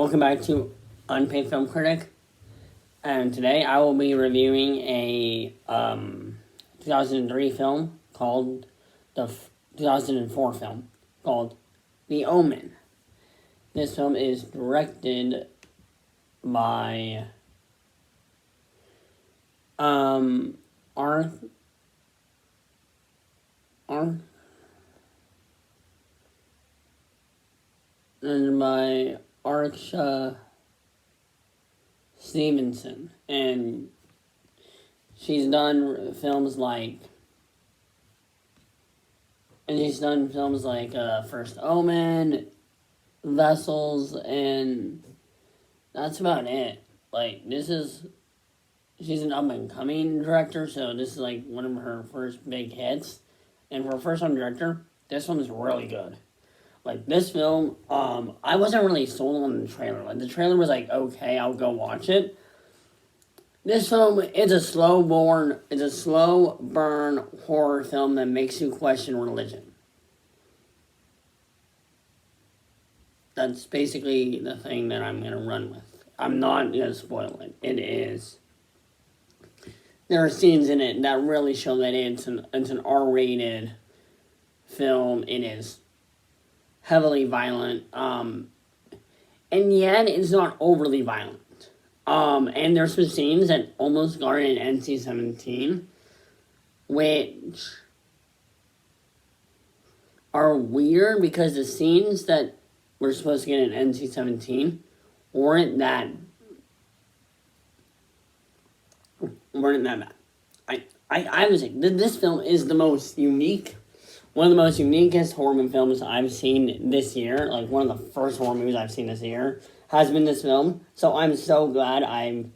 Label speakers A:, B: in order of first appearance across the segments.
A: Welcome back to Unpaid Film Critic, and today I will be reviewing a 2003 film called 2004 film called The Omen. This film is directed by Arch Stevenson, and she's done films like First Omen, Vessels, and that's about it. She's an up-and-coming director, so this is like one of her first big hits, and for a first-time director, this one is really good. This film, I wasn't really sold on the trailer. The trailer was okay, I'll go watch it. This film is a slow burn horror film that makes you question religion. That's basically the thing that I'm going to run with. I'm not going to spoil it. There are scenes in it that really show that it's an R-rated film. It is heavily violent, and yet it's not overly violent. And there's some scenes that almost got an NC-17, which are weird because the scenes that were supposed to get an NC-17 weren't that bad. I would say this film is the most unique. One of the most uniquest horror films I've seen this year, one of the first horror movies I've seen this year, has been this film. So I'm so glad I'm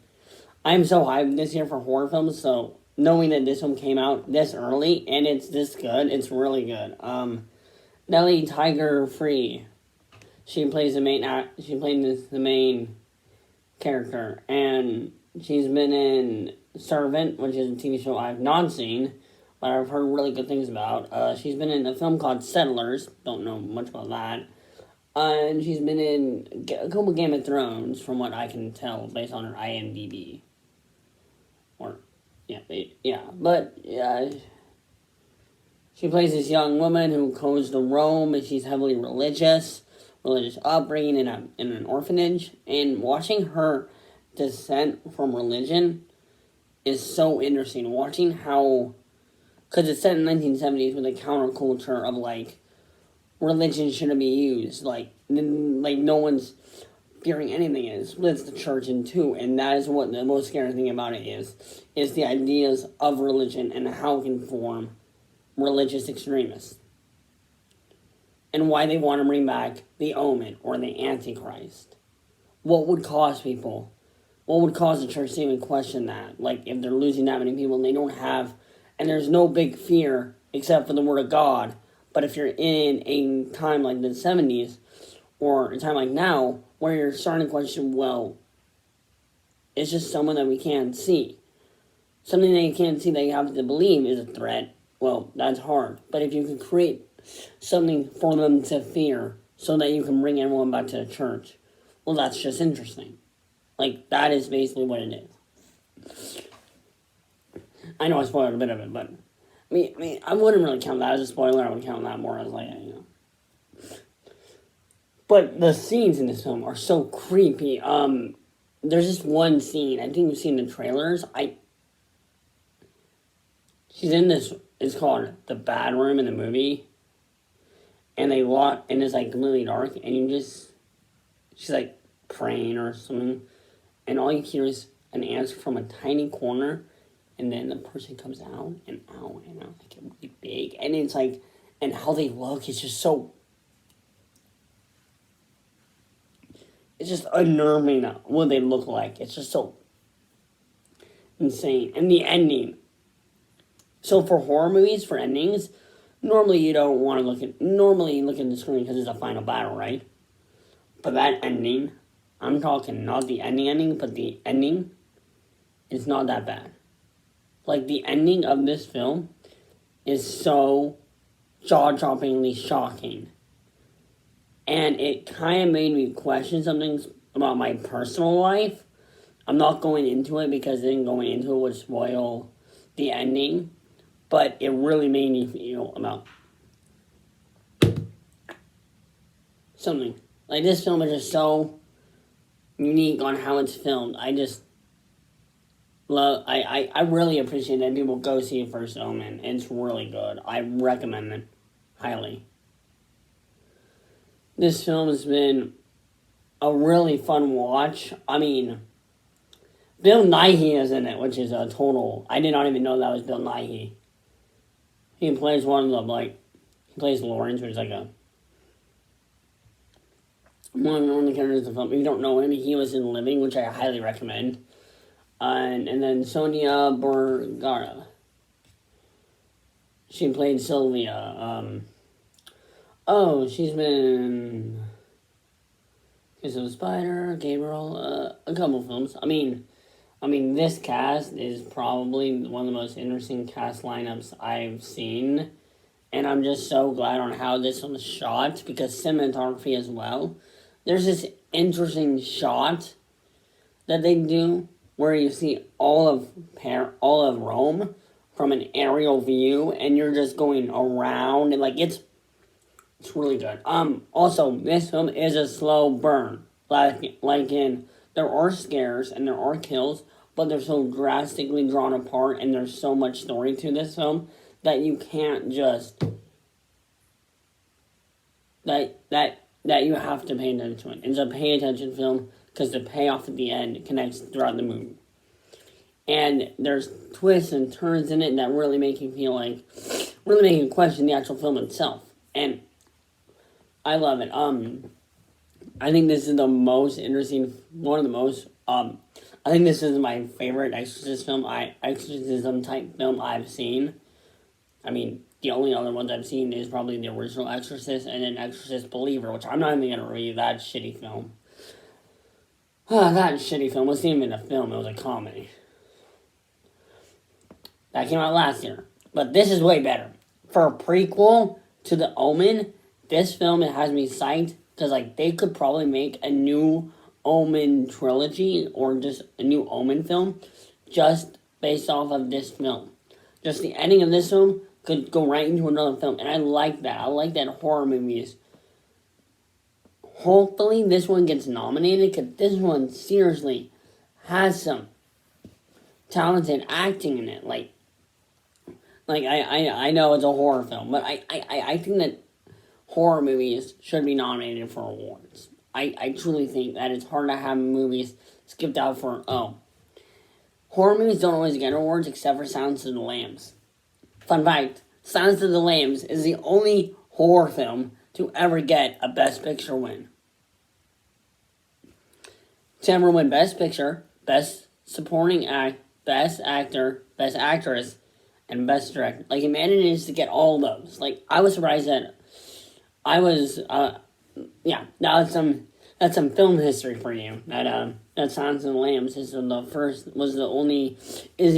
A: so hyped this year for horror films. So knowing that this one came out this early and it's this good, it's really good. Nellie Tiger Free, she plays the main character, and she's been in Servant, which is a TV show I've not seen, but I've heard really good things about. She's been in a film called Settlers. Don't know much about that. And she's been in a couple Game of Thrones, from what I can tell, based on her IMDb. She plays this young woman who goes to Rome, and she's heavily religious upbringing in an orphanage. And watching her descent from religion is so interesting. Watching how, because it's set in the 1970s with a counterculture of, religion shouldn't be used. No one's fearing anything. It splits the church in two, and that is what the most scary thing about it is the ideas of religion and how it can form religious extremists. And why they want to bring back the Omen, or the Antichrist. What would cause the church to even question that? If they're losing that many people and they don't have, and there's no big fear except for the word of God. But if you're in a time like the 70s, or a time like now, where you're starting to question, well, it's just someone that we can't see. Something that you can't see that you have to believe is a threat. Well, that's hard. But if you can create something for them to fear so that you can bring everyone back to the church, well, that's just interesting. That is basically what it is. I know I spoiled a bit of it, but I wouldn't really count that as a spoiler. I would count that more as But the scenes in this film are so creepy. There's just one scene, I think you've seen the trailers. She's in this, it's called The Bad Room in the movie. And it's completely dark, and she's praying or something. And all you hear is an answer from a tiny corner, and then the person comes out, and out, really big. And it's and how they look, it's just so, it's just unnerving what they look like. It's just so insane. And the ending. So for horror movies, for endings, normally you don't want to normally you look at the screen because it's a final battle, right? But that ending, I'm talking not the ending, but the ending is not that bad. The ending of this film is so jaw-droppingly shocking. And it kind of made me question some things about my personal life. I'm not going into it because then going into it would spoil the ending. But it really made me feel about something. Like, this film is just so unique on how it's filmed. I just love, I really appreciate that people go see First Omen. It's really good. I recommend it highly. This film has been a really fun watch. I mean, Bill Nighy is in it, which is a total, I did not even know that was Bill Nighy. He plays one of the, like, he plays Lawrence, which is like one of the characters of the film. If you don't know him, he was in Living, which I highly recommend. And then Sonia Vergara. She played Sylvia. She's been Kiss of a Spider, Gabriel, a couple films. I mean, this cast is probably one of the most interesting cast lineups I've seen. And I'm just so glad on how this one was shot, because cinematography as well. There's this interesting shot that they do where you see all of Rome from an aerial view, and you're just going around, and like it's really good. Also, this film is a slow burn. Like in, there are scares and there are kills, but they're so drastically drawn apart, and there's so much story to this film that you can't just that you have to pay attention to it. It's a pay attention film because the payoff at the end connects throughout the movie. And there's twists and turns in it that really make you feel like, really make you question the actual film itself. And I love it. I think this is the most interesting, one of the most, I think this is my favorite exorcism type film I've seen. I mean, the only other ones I've seen is probably the original Exorcist and then Exorcist Believer, which I'm not even going to review that shitty film. That shitty film wasn't even a film, it was a comedy. That came out last year. But this is way better. For a prequel to The Omen, this film, it has me psyched, because like they could probably make a new Omen trilogy or just a new Omen film just based off of this film. Just the ending of this film could go right into another film, and I like that. I like that horror movies. Hopefully this one gets nominated, because this one seriously has some talented acting in it. Like I know it's a horror film, but I think that horror movies should be nominated for awards. I truly think that it's hard to have movies skipped out for, horror movies don't always get awards except for Silence of the Lambs. Fun fact, Silence of the Lambs is the only horror film to ever get a Best Picture win. To ever win Best Picture, Best Supporting Act, Best Actor, Best Actress, and Best Director. Like, it manages to get all those. Like, I was surprised that that's some film history for you. That Silence of the Lambs is the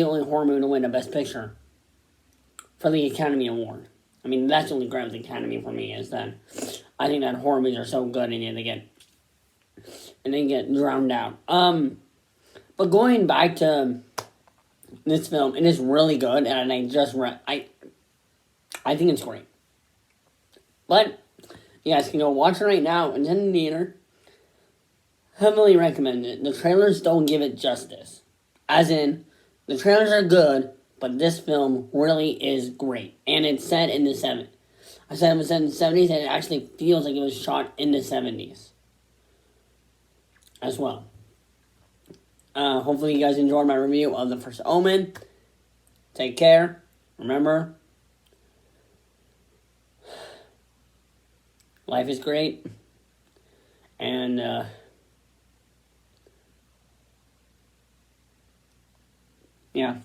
A: only horror movie to win a Best Picture for the Academy Award. I mean, that's the only grabs the Academy for me, is that I think that horror movies are so good and they get drowned out. But going back to this film, it is really good, and I think it's great. But you guys can go watch it right now. It's in the theater. Heavily recommend it. The trailers don't give it justice. As in, the trailers are good, but this film really is great. And it's set in the 70s. I said it was set in the 70s, and it actually feels like it was shot in the 70s. As well. Hopefully you guys enjoyed my review of the first Omen. Take care. Remember, life is great. And, yeah.